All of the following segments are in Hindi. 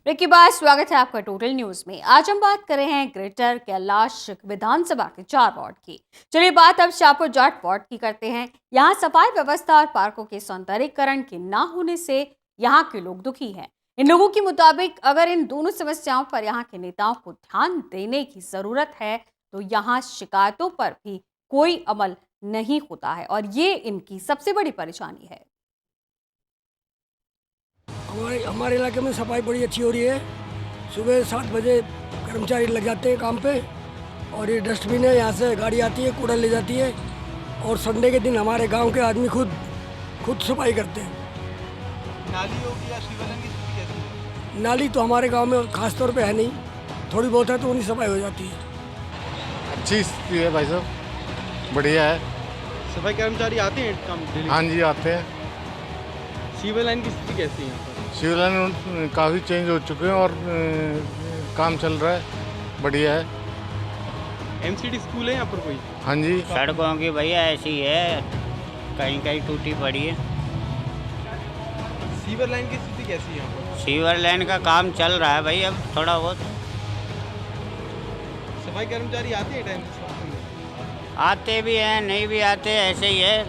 ब्रेक के बाद स्वागत है आपका टोटल न्यूज में। आज हम बात कर रहे हैं ग्रेटर कैलाश विधानसभा के 4 वार्ड की। चलिए बात अब शाहपुर जाट वार्ड की करते हैं। यहाँ सफाई व्यवस्था और पार्कों के सौंदर्यीकरण के ना होने से यहाँ के लोग दुखी हैं। इन लोगों के मुताबिक अगर इन दोनों समस्याओं पर यहाँ के नेताओं को ध्यान देने की जरूरत है तो यहाँ शिकायतों पर भी कोई अमल नहीं होता है और ये इनकी सबसे बड़ी परेशानी है। हमारे इलाके में सफाई बड़ी अच्छी हो रही है। सुबह 7 बजे कर्मचारी लग जाते हैं काम पे और ये डस्टबिन है, यहाँ से गाड़ी आती है, कूड़ा ले जाती है और संडे के दिन हमारे गांव के आदमी खुद सफाई करते हैं। नाली होगी या शिवालय की स्थिति कैसी है? नाली तो हमारे गांव में खास तौर पे है नहीं, थोड़ी बहुत है तो उन्हीं सफाई हो जाती है। अच्छी स्थिति है भाई साहब, बढ़िया है। सफाई कर्मचारी आते हैं काम डेली? हाँ जी आते हैं। सीवर लाइन की स्थिति कैसी है यहाँ पर? सिविल लाइन काफ़ी चेंज हो चुके हैं और काम चल रहा है, बढ़िया है। एमसीडी स्कूल है यहाँ पर कोई? हाँ जी। सड़कों की भैया ऐसी है, कहीं कहीं टूटी पड़ी है। सीवर लाइन की स्थिति कैसी है यहाँ पर? सीवर लाइन का काम चल रहा है भाई, अब थोड़ा बहुत। सफाई कर्मचारी आते हैं टाइम से? साफ करने? आते भी हैं, नहीं भी आते, ऐसे ही है,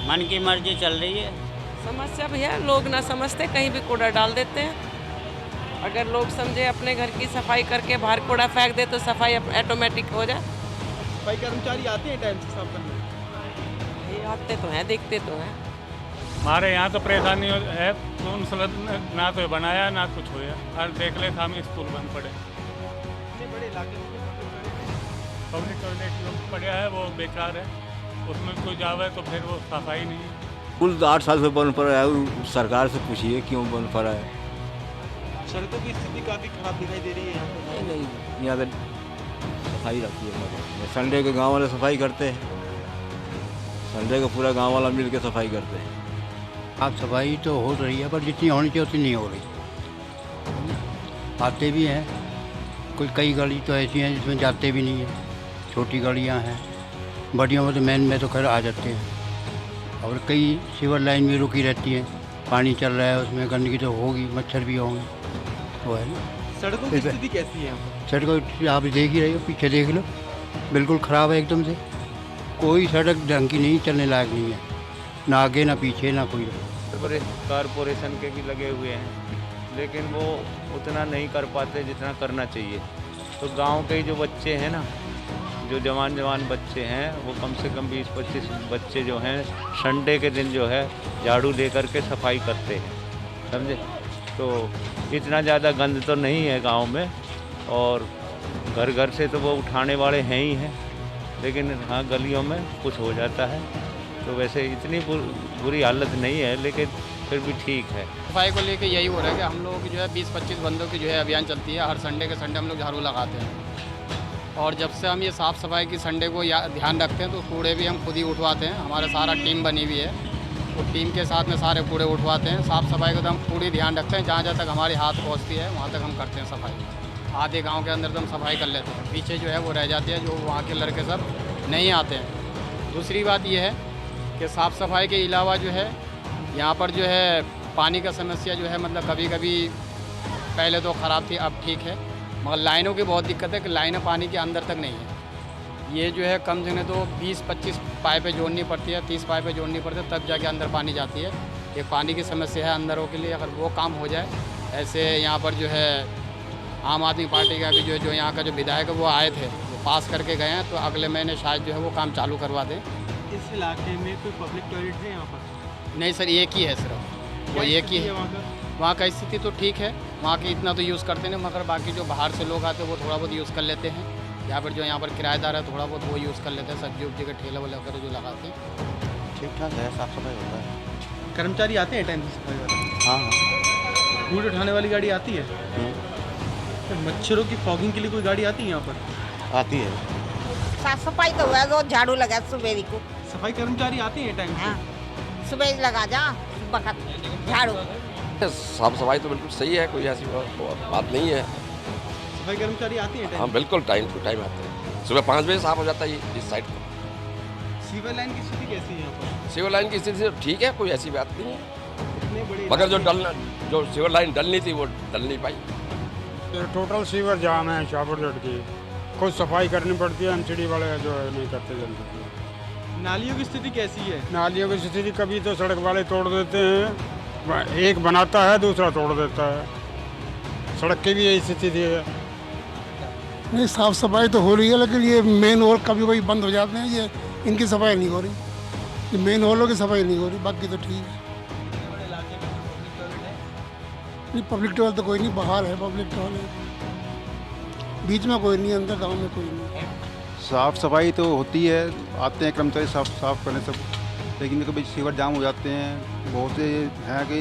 मन की मर्जी चल रही है। समस्या भैया लोग ना समझते, कहीं भी कूड़ा डाल देते हैं। अगर लोग समझे अपने घर की सफाई करके बाहर कूड़ा फेंक दे तो सफाई ऑटोमेटिक हो जाए। सफाई कर्मचारी आते हैं टाइम से साफ करने? ये आते तो हैं, देखते तो हैं। हमारे यहाँ तो परेशानी है, ना तो बनाया ना कुछ होया। और देख ले हम स्कूल बंद पड़े, इतने बड़े इलाके में पब्लिक टॉयलेट जो पड़ा है वो बेकार है, उसमें कोई जावे तो फिर वो सफाई नहीं है। कुल 8 साल से बंद पड़ा है, सरकार से पूछिए क्यों बंद पड़ा है। सड़कों की स्थिति काफ़ी खराब दिखाई दे रही है यहाँ पर। नहीं यहाँ पे सफाई रखती है, संडे के गांव वाले सफाई करते हैं, संडे को पूरा गांव वाला मिल के सफाई करते हैं। साफ सफाई तो हो रही है पर जितनी होनी चाहिए उतनी नहीं हो रही। आते भी हैं, कई गाड़ी तो ऐसी हैं जिसमें जाते भी नहीं हैं, छोटी गाड़ियाँ हैं, बड़ियों में तो मेन में तो खैर आ जाते हैं। और कई सीवर लाइन भी रुकी रहती है, पानी चल रहा है उसमें गंदगी तो होगी, मच्छर भी होंगे, वो है ना। सड़कों की स्थिति कैसी है यहाँ पर? सड़क आप देख ही रहे हो, पीछे देख लो, बिल्कुल ख़राब है एकदम से। कोई सड़क ढंग की नहीं, चलने लायक नहीं है, ना आगे ना पीछे ना कोई। कारपोरेशन के भी लगे हुए हैं लेकिन वो उतना नहीं कर पाते जितना करना चाहिए। तो गांव के जो बच्चे हैं ना, जो जवान बच्चे हैं, वो कम से कम 20-25 बच्चे जो हैं संडे के दिन जो है झाड़ू ले कर के सफाई करते हैं, समझे। तो इतना ज़्यादा गंद तो नहीं है गांव में और घर घर से तो वो उठाने वाले हैं ही हैं, लेकिन हाँ गलियों में कुछ हो जाता है। तो वैसे इतनी बुरी हालत नहीं है लेकिन फिर भी ठीक है। सफाई को लेके यही हो रहा है कि हम लोगों की जो है 20-25 बंदों की जो है अभियान चलती है। हर संडे के संडे हम लोग झाड़ू लगाते हैं और जब से हम ये साफ़ सफाई की संडे को ध्यान रखते हैं तो कूड़े भी हम खुद ही उठवाते हैं। हमारा सारा टीम बनी हुई है, तो टीम के साथ में सारे कूड़े उठवाते हैं। साफ़ सफाई का तो हम पूरी ध्यान रखते हैं, जहाँ तक हमारी हाथ पहुँचती है वहाँ तक हम करते हैं सफाई। आधे गाँव के अंदर तो हम सफाई कर लेते हैं, पीछे जो है वो रह जाती है, जो वहाँ के लड़के सब नहीं आते हैं। दूसरी बात ये है कि साफ़ सफाई के अलावा जो है यहाँ पर जो है पानी का समस्या जो है, मतलब कभी कभी पहले तो ख़राब थी, अब ठीक है, मगर लाइनों की बहुत दिक्कत है कि लाइनें पानी के अंदर तक नहीं है। ये जो है कम से कम तो 20-25 पाइपें जोड़नी पड़ती है, 30 पाइपें जोड़नी पड़ती है, तब जाके अंदर पानी जाती है। ये पानी की समस्या है अंदरों के लिए, अगर वो काम हो जाए। ऐसे यहाँ पर जो है आम आदमी पार्टी का भी जो यहाँ का जो विधायक है वो आए थे, वो पास करके गए हैं, तो अगले महीने शायद जो है वो काम चालू करवा दें। इस इलाके में कोई पब्लिक टॉयलेट है यहाँ पर? नहीं सर, एक ही है सिर्फ, वो एक ही है। वहाँ का स्थिति तो ठीक है, वहाँ की इतना तो यूज़ करते नहीं, मगर बाकी जो बाहर से लोग आते हैं वो थोड़ा बहुत यूज़ कर लेते हैं। यहाँ पर जो यहाँ पर किराएदार है थोड़ा बहुत वो यूज़ कर लेते हैं, सब्जी उब्जी के ठेले वाले वगैरह जो लगाते हैं। ठीक ठाक है, साफ सफाई होता है। कर्मचारी आते हैं टाइम से सफाई वाले? हाँ। कूड़े उठाने वाली गाड़ी आती है? तो मच्छरों की फॉगिंग के लिए कोई गाड़ी आती है यहाँ पर? आती है। साफ सफाई तो हुआ, तो झाड़ू लगा सुबह को। सफाई कर्मचारी आते हैं टाइम से? सुबह लगा जा झाड़ू। साफ सफाई तो बिल्कुल सही है, कोई ऐसी बात नहीं है। सफाई कर्मचारी आती है? हाँ बिल्कुल, टाइम टू टाइम आते हैं। सुबह 5 बजे साफ हो जाता है इस साइड को। सीवर लाइन की स्थिति कैसी है यहाँ पर? सीवर लाइन की स्थिति ठीक है, कोई ऐसी बात नहीं है, मगर जो सीवर लाइन डलनी थी वो डल नहीं पाई। टोटल सीवर जाम है शाहपुर रोड की, खुद सफाई करनी पड़ती है, एमसीडी वाले जो है नहीं करते जल्दी। नालियों की स्थिति कैसी है? नालियों की स्थिति कभी तो सड़क वाले तोड़ देते हैं, एक बनाता है दूसरा तोड़ देता है, सड़क की भी यही स्थिति है। नहीं, साफ़ सफाई तो हो रही है, लेकिन ये मेन होल कभी कभी बंद हो जाते हैं, ये इनकी सफाई नहीं हो रही, ये मेन होलों की सफाई नहीं हो रही, बाकी तो ठीक है। नहीं, पब्लिक टॉयलेट तो कोई नहीं, बाहर है पब्लिक टॉयलेट, बीच में कोई नहीं, अंदर गांव में कोई नहीं। साफ़ सफाई तो होती है, आते हैं कर्मचारी साफ करने सब, लेकिन कभी सीवर जाम हो जाते हैं। बहुत से हैं कि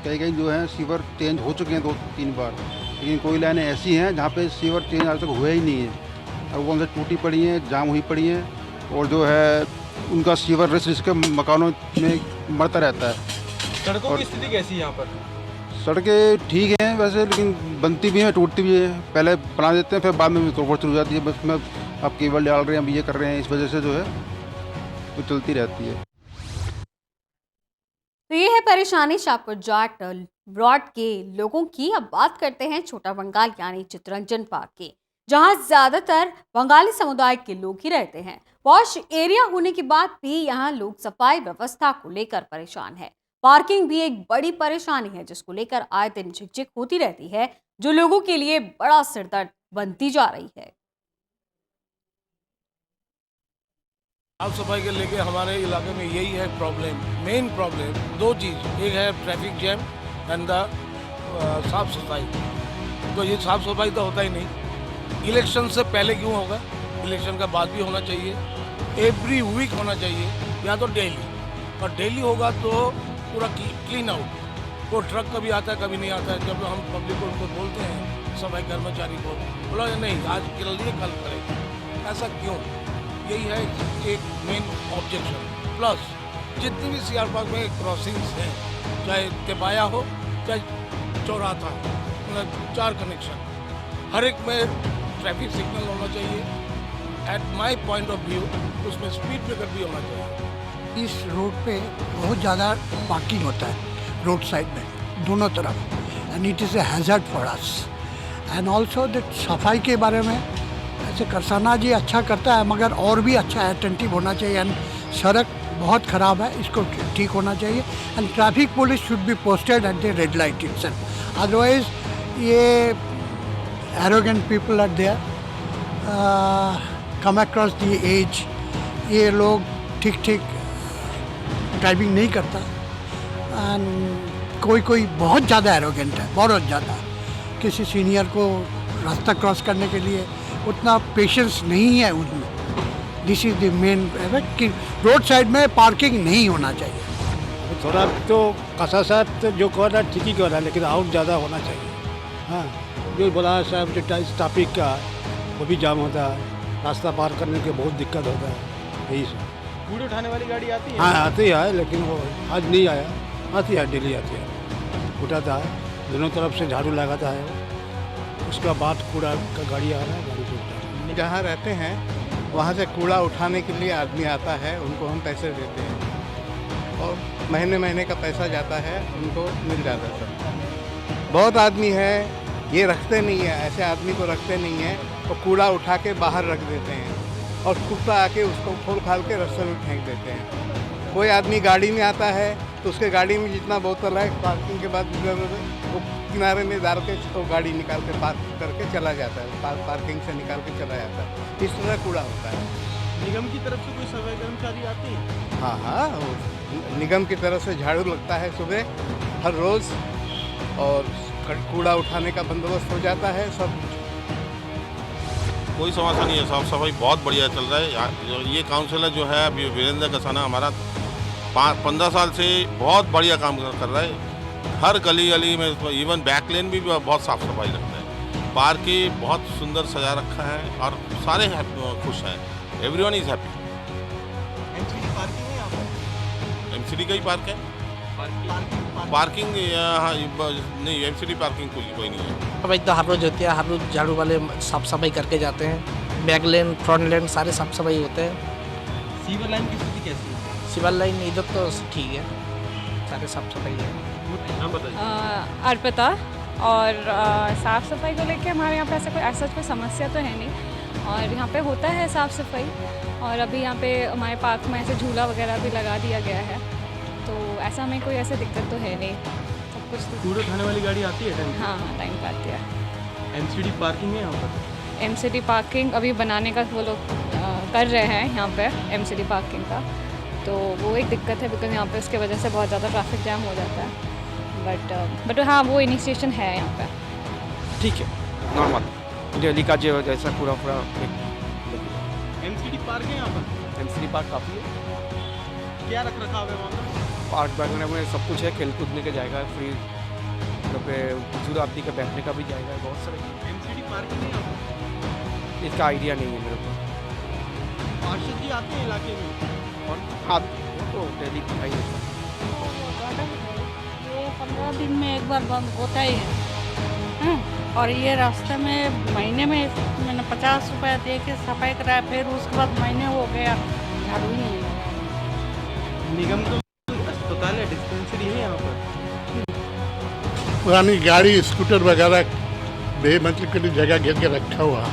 कई जो हैं सीवर चेंज हो चुके हैं 2-3 बार, लेकिन कोई लाइनें ऐसी हैं जहाँ पे सीवर चेंज आज तक हुआ ही नहीं है, और वो उनसे टूटी पड़ी हैं, जाम हुई पड़ी हैं, और जो है उनका सीवर रिस के मकानों में मरता रहता है। सड़कों की स्थिति कैसी है यहाँ पर? सड़कें ठीक हैं वैसे, लेकिन बनती भी हैं टूटती भी हैं, पहले बना देते हैं फिर बाद में तोड़ चल जाती है, बस में आप केबल डाल रहे हैं, अब ये कर रहे हैं, इस वजह से जो है वो चलती रहती है। तो ये है परेशानी शाहपुर जाट ब्रॉड के लोगों की। अब बात करते हैं छोटा बंगाल यानी चितरंजन पार्क की, जहां ज्यादातर बंगाली समुदाय के लोग ही रहते हैं। वॉश एरिया होने के बाद भी यहां लोग सफाई व्यवस्था को लेकर परेशान है। पार्किंग भी एक बड़ी परेशानी है, जिसको लेकर आए दिन झिकझिक होती रहती है, जो लोगों के लिए बड़ा सिरदर्द बनती जा रही है। साफ सफाई के लेके हमारे इलाके में यही है प्रॉब्लम, मेन प्रॉब्लम 2 चीज़, एक है ट्रैफिक जैम एंड द साफ सफाई। तो ये साफ सफाई तो होता ही नहीं, इलेक्शन से पहले क्यों होगा, इलेक्शन का बाद भी होना चाहिए, एवरी वीक होना चाहिए, या तो डेली, और डेली होगा तो पूरा क्लीन आउट। वो ट्रक कभी आता है कभी नहीं आता है, जब हम पब्लिक को उनको बोलते हैं सफाई कर्मचारी को, बोला नहीं आज कर लिए कल करेंगे, ऐसा क्यों? यही है एक मेन ऑब्जेक्शन। प्लस जितनी भी सीआर पार्क में क्रॉसिंग्स हैं, चाहे तिपाया हो चाहे चौराहा, मतलब 4 कनेक्शन, हर एक में ट्रैफिक सिग्नल होना चाहिए। At my point of view उसमें स्पीड ब्रेकर भी होना चाहिए। इस रोड पे बहुत ज़्यादा पार्किंग होता है रोड साइड में दोनों तरफ, and it is a hazard for us. And also that सफाई के बारे में ऐसे करसाना जी अच्छा करता है, मगर और भी अच्छा अटेंटिव होना चाहिए। एंड सड़क बहुत ख़राब है, इसको ठीक होना चाहिए। And traffic police should be posted at the red light itself, otherwise ये arrogant people are there, come across the edge, ये लोग ठीक ड्राइविंग नहीं करता, एंड कोई बहुत ज़्यादा एरोगेंट है, बहुत ज़्यादा। किसी सीनियर को रास्ता क्रॉस करने के लिए उतना पेशेंस नहीं है उनमें। दिस इज़ द मेन कि रोड साइड में पार्किंग नहीं होना चाहिए। थोड़ा तो कसासात जो कह रहा है ठीक ही कह रहा है, लेकिन आउट ज़्यादा होना चाहिए। हाँ, जो बोला साहब ट्रैफिक का वो भी जाम होता है, रास्ता पार करने के बहुत दिक्कत होता है, यही सब। कूड़े उठाने वाली गाड़ी आती है? हाँ आती है, लेकिन वो आज नहीं आया, आती है डेली आती है, उठाता है, दोनों तरफ से झाड़ू लगाता है, उसका बाद कूड़ा का गाड़ी आ रहा है, गाड़ी से उठा है। जहाँ रहते हैं वहाँ से कूड़ा उठाने के लिए आदमी आता है, उनको हम पैसे देते हैं और महीने का पैसा जाता है, उनको मिल जाता है सब। बहुत आदमी है ये रखते नहीं है, ऐसे आदमी को रखते नहीं है, तो कूड़ा उठा के बाहर रख देते हैं और कुत्ता आके उसको खोल खाल के रास्ते में फेंक देते हैं। कोई आदमी गाड़ी में आता है तो उसके गाड़ी में जितना बोतल है पार्किंग के बाद वो किनारे में डाल के तो गाड़ी निकाल के पार्क करके चला जाता है, पार्किंग से निकाल के चला जाता है। इस तरह कूड़ा होता है। निगम की तरफ से कोई सफाई कर्मचारी आती है? हाँ, निगम की तरफ से झाड़ू लगता है सुबह हर रोज़, और कूड़ा उठाने का बंदोबस्त हो जाता है सब। कोई समस्या नहीं है, साफ सफाई बहुत बढ़िया चल रहा है। ये काउंसिलर जो है अभी वीरेंद्र कसाना हमारा 15 साल से बहुत बढ़िया काम कर रहा है। हर गली गली में, इवन बैक लेन भी बहुत साफ सफाई रखता है। पार्क की बहुत सुंदर सजा रखा है और सारे खुश हैं, everyone is happy. MCD parking है यहाँ पर? एमसीडी का ही पार्क है, पार्किंग यहाँ नहीं, एमसीडी पार्किंग कोई नहीं है। सफाई तो हर रोज होती है, हर रोज झाड़ू वाले साफ सफाई करके जाते हैं, बैक लेन फ्रंट लेन सारे साफ सफाई होते हैं। सीवर लाइन की स्थिति कैसी है? सीवर लाइन इधर तो ठीक है, सारे साफ सफाई है। नाम बताइए। अर्पिता, और साफ़ सफाई को लेके हमारे यहाँ पे ऐसा कोई समस्या तो है नहीं, और यहाँ पे होता है साफ़ सफाई। और अभी यहाँ पे हमारे पार्क में ऐसे झूला वगैरह भी लगा दिया गया है, तो ऐसा हमें कोई ऐसे दिक्कत तो है नहीं, सब कुछ तो कूड़े उठाने वाली गाड़ी आती है टाइम? हाँ हाँ, टाइम पे आती है। एमसीडी पार्किंग है यहाँ पर? एमसीडी पार्किंग अभी बनाने का वो लोग कर रहे हैं यहाँ पे एमसीडी पार्किंग का, तो वो एक दिक्कत है बिकॉज यहाँ पे उसके वजह से बहुत ज़्यादा ट्रैफिक जैम हो जाता है। बट हाँ, वो इनिशिएशन है यहाँ पे। ठीक है, नॉर्मल दिल्ली का जो जैसा पूरा एमसीडी पार्क है यहाँ पर? एमसीडी पार्क काफ़ी है। क्या रख रखाव है वहाँ पर? पार्क वगैरह में सब कुछ है, खेल कूदने का जाएगा फ्री, मतलब बुजुर्ग आदमी का बैठने का भी जाएगा, बहुत सारे। एमसीडी पार्किंग है यहाँ पर? इसका आइडिया नहीं है मेरे को। पार्षद जी आते हैं इलाके में? और हाँ, वो तो डेली का ही है। ये 15 दिन में एक बार बंद होता ही है। और ये रास्ते में महीने में मैंने 50 रुपये दे के सफाई कराया, फिर उसके बाद महीने हो गया झाड़ू ही नहीं लगा। निगम तो अस्पताल है, डिस्पेंसरी है यहाँ पर? पुरानी गाड़ी स्कूटर वगैरह बेमतलब के लिए जगह घेर के रखा हुआ,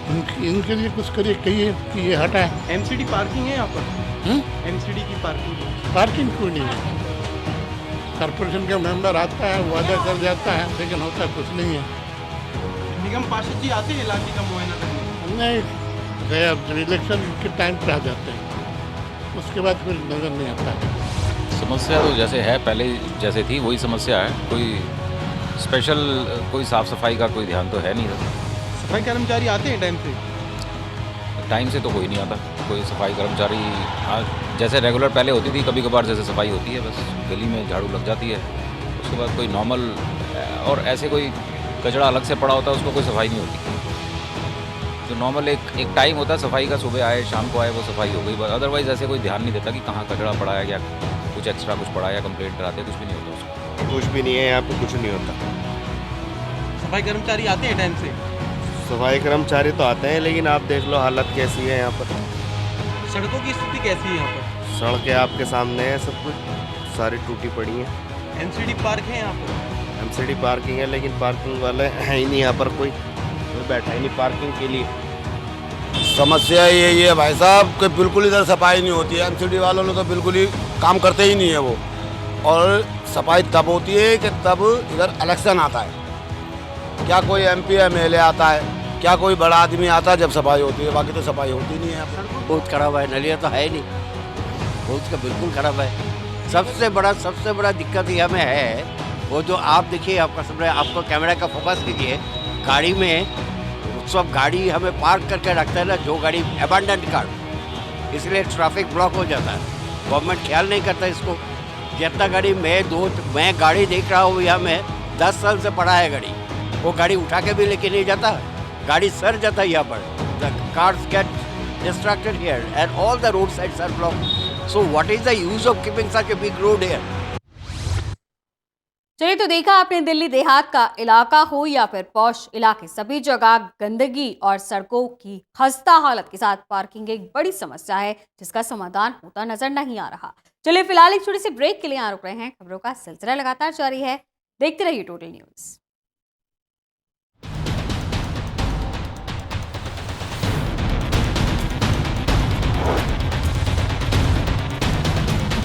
इनके लिए कुछ करिए, कहिए कि ये हटा है। एमसीडी पार्किंग है यहाँ पर? एमसीडी की पार्किंग क्यों नहीं है? कॉर्पोरेशन का मेंबर आता है, वादा कर जाता है, लेकिन होता कुछ नहीं है। निगम पार्षद जी आते हैं इलाके का मुआयना करने? नहीं गया, जब इलेक्शन के टाइम पर आ जाते हैं, उसके बाद फिर नजर नहीं आता है। समस्या तो जैसे है पहले जैसे थी वही समस्या है, कोई स्पेशल कोई साफ़ सफाई का कोई ध्यान तो है नहीं। सफाई कर्मचारी आते हैं टाइम से? टाइम से तो कोई नहीं आता, कोई सफाई कर्मचारी। हाँ, जैसे रेगुलर पहले होती थी, कभी कभार जैसे सफाई होती है, बस गली में झाड़ू लग जाती है, उसके बाद कोई नॉर्मल और ऐसे कोई कचरा अलग से पड़ा होता है उसको कोई सफाई नहीं होती। तो नॉर्मल एक टाइम होता है सफाई का, सुबह आए शाम को आए वो सफाई हो गई, अदरवाइज़ ऐसे कोई ध्यान नहीं देता कि कहाँ कचरा पड़ा है या कुछ एक्स्ट्रा कुछ पड़ा है या कंप्लेंट कराते, कुछ भी नहीं होता उसको। कुछ भी नहीं है यहाँ पे, कुछ नहीं होता। सफाई कर्मचारी आते हैं टाइम से? सफाई कर्मचारी तो आते हैं, लेकिन आप देख लो हालत कैसी है यहाँ पर। सड़कों की स्थिति कैसी है यहाँ पर? सड़कें आपके सामने है, सब कुछ सारी टूटी पड़ी हैं। एमसीडी पार्क है यहाँ पर? एमसीडी पार्किंग है, लेकिन पार्किंग वाले है ही नहीं यहाँ पर, कोई बैठा ही नहीं पार्किंग के लिए। समस्या यही है भाई साहब कि बिल्कुल इधर सफाई नहीं होती है। एमसीडी वालों ने तो बिल्कुल ही काम करते ही नहीं है वो, और सफाई तब होती है कि तब इधर इलेक्शन आता है, क्या कोई एमपी एमएलए आता है, क्या कोई बड़ा आदमी आता है जब सफाई होती है, बाकी तो सफाई होती नहीं है। बहुत खराब है, नलिया तो है नहीं, बहुत का बिल्कुल खराब है। सबसे बड़ा दिक्कत यह में है, वो जो आप देखिए, आपको कैमरा का फोकस कीजिए, गाड़ी में सब गाड़ी हमें पार्क करके रखता है ना, जो गाड़ी अबंडेंट कार, इसलिए ट्रैफिक ब्लॉक हो जाता है। गवर्नमेंट ख्याल नहीं करता इसको। जितना गाड़ी मैं गाड़ी देख रहा हूँ यहाँ में 10 साल से पड़ा है गाड़ी, वो गाड़ी उठा के भी लेके नहीं जाता, गाड़ी सर जाता है यहाँ पर। The cars get distracted here and all the road sides are blocked. So what is the use of keeping such a big road here? चलिए, तो देखा आपने, दिल्ली देहात का इलाका हो या फिर पॉश इलाके, सभी जगह गंदगी और सड़कों की खस्ता हालत के साथ पार्किंग एक बड़ी समस्या है जिसका समाधान होता नजर नहीं आ रहा। चलिए, फिलहाल एक छोटी सी ब्रेक के लिए यहाँ रुक रहे हैं। खबरों का सिलसिला लगातार जारी है, देखते रहिए टोटल न्यूज़।